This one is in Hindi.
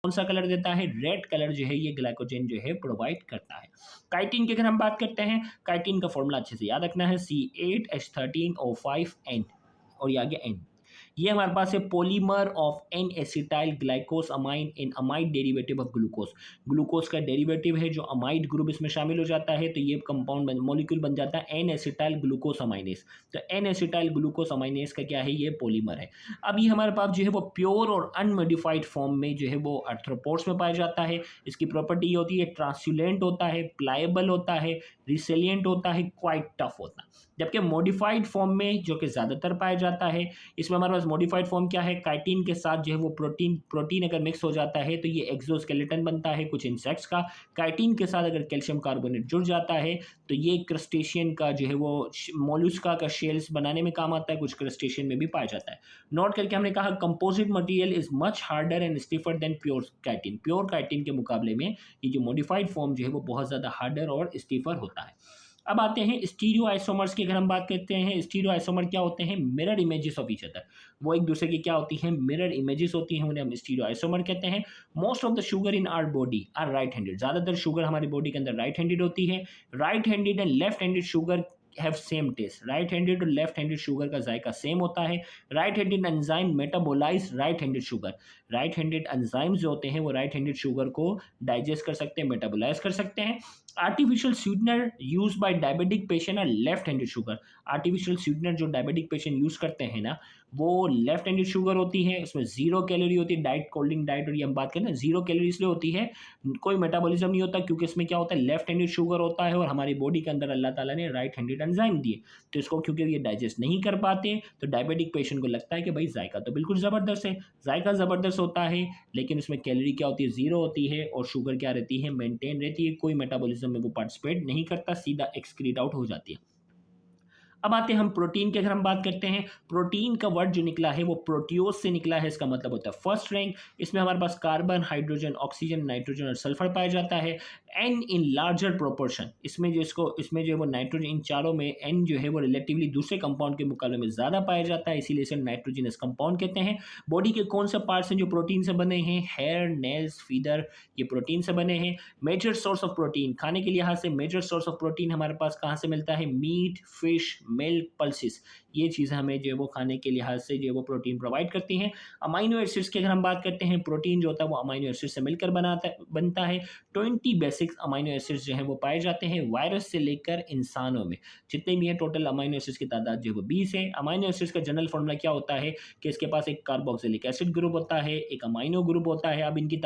कौन सा कलर देता है? रेड कलर जो है ये ग्लाइकोजन जो है प्रोवाइड करता है। काइटिन की अगर हम बात करते हैं, काइटिन का फॉर्मूला अच्छे से याद रखना है, C8H13O5N और ये आ गया N। ये हमारे पास है polymer of N acetyl glucosamine in amide derivative of glucose. Glucose का डेरिवेटिव है जो अमाइड ग्रुप इसमें शामिल हो जाता है, तो ये कंपाउंड मॉलिक्यूल बन जाता है एन एसिटाइल ग्लूकोस अमाइनेस। तो एन एसिटाइल ग्लूकोस अमाइनेस का क्या है? ये पॉलीमर है। अब ये हमारे पास जो है वो प्योर और अनमोडिफाइड फॉर्म में जो है वो आर्थ्रोपोड्स में पाया जाता है। इसकी प्रॉपर्टी ये होती है ट्रांसल्यूलेंट होता है, प्लाएबल होता है, रिसेलिएंट होता है, क्वाइट टफ होता है। जबकि मॉडिफाइड फॉर्म में जो कि ज़्यादातर पाया जाता है, इसमें हमारे पास मॉडिफाइड फॉर्म क्या है? काइटिन के साथ जो है वो प्रोटीन अगर मिक्स हो जाता है तो ये एक्सोस्केलेटन बनता है कुछ इंसेक्ट्स का। काइटिन के साथ अगर कैल्शियम कार्बोनेट जुड़ जाता है तो ये क्रस्टेशियन का जो है वो मोलस्का का शेल्स बनाने में काम आता है, कुछ क्रस्टेशियन में भी पाया जाता है। नोट करके हमने कहा composite material is much harder and stiffer than pure chitin. Pure chitin के मुकाबले में ये जो मॉडिफाइड फॉर्म जो है वो बहुत ज़्यादा हार्डर और स्टिफर होता है। अब आते हैं स्टीरियो आइसोमर्स की। अगर हम बात करते हैं स्टीरियो आइसोमर क्या होते हैं? Mirror images of each other. वो एक दूसरे की क्या होती हैं? मिरर इमेजेस होती हैं, उन्हें हम स्टीरियो आइसोमर कहते हैं। Most of the sugar in our body are right handed. ज़्यादातर शुगर हमारी बॉडी के अंदर राइट हैंडेड होती है। Right handed and left handed sugar have same taste. Right handed और लेफ्ट हैंडेड शुगर का जायका सेम होता है। Right handed enzyme metabolise right handed sugar. Right handed enzymes जो होते हैं वो राइट हैंडेड शुगर को डाइजेस्ट कर सकते हैं, मेटाबोलाइज कर सकते हैं। Artificial sweetener use by diabetic patient are left handed sugar. Artificial sweetener जो डायबिटिक पेशेंट यूज करते हैं ना, वो लेफ्ट हैंडेड शुगर होती है। इसमें जीरो कैलोरी होती है, डाइट कोल्ड ड्रिंक डाइट, और ये हम बात करें ना जीरो कैलोरी इसलिए होती है, कोई मेटाबॉलिज्म नहीं होता क्योंकि इसमें क्या होता है? लेफ्ट हैंडेड शुगर होता है और हमारी बॉडी के अंदर अल्लाह ताला ने राइट हैंडेड एंजाइम दिए, तो इसको क्योंकि ये डाइजेस्ट नहीं कर पाते तो डायबिटिक पेशेंट को लगता है कि भाई जायका तो बिल्कुल ज़बरदस्त है। जायका ज़बरदस्त होता है लेकिन उसमें कैलोरी क्या होती है? जीरो होती है, और शुगर क्या रहती है? मेंटेन रहती है, कोई मेटाबॉलिज्म में वो पार्टिसिपेट नहीं करता, सीधा एक्सक्रीट आउट हो जाती है। अब आते हैं हम प्रोटीन की। अगर हम बात करते हैं, प्रोटीन का वर्ड जो निकला है वो प्रोटियोस से निकला है। इसका मतलब होता है फर्स्ट रैंक। इसमें हमारे पास कार्बन, हाइड्रोजन, ऑक्सीजन, नाइट्रोजन और सल्फर पाया जाता है। And in larger proportion. इसमें जो है वो नाइट्रोजन, इन चारों में एन जो है वो रिलेटिवली दूसरे कंपाउंड के मुकाबले में ज़्यादा पाया जाता है, इसीलिए इसे नाइट्रोजनस कंपाउंड कहते हैं। बॉडी के कौन से पार्ट्स हैं जो प्रोटीन से बने हैं? हेयर, नेल्स, फीदर, ये प्रोटीन से बने हैं। मेजर सोर्स ऑफ प्रोटीन, खाने के लिहाज से मेजर सोर्स ऑफ प्रोटीन हमारे पास कहाँ से मिलता है? मीट, फिश, मिल्क, पल्सिस, ये चीज़ें हमें जो है वो खाने के लिहाज से जो है वो प्रोटीन प्रोवाइड करती हैं। अमाइनो एसिड्स की अगर हम बात करते हैं, प्रोटीन जो होता है वो अमाइनो एसिड से मिलकर बनता है। 20 बेसिक अमाइनो एसिड्स जो हैं वो पाए जाते हैं वायरस से लेकर इंसानों में। जितने भी हैं टोटल अमाइनो एसिड्स की तादाद जो है वो 20 है। अमाइनो एसिड्स का जनरल फॉर्मूला क्या होता है कि इसके पास एक कार्बोक्सिलिक एसिड ग्रुप होता है, एक अमाइनो ग्रुप होता है। अब इनकी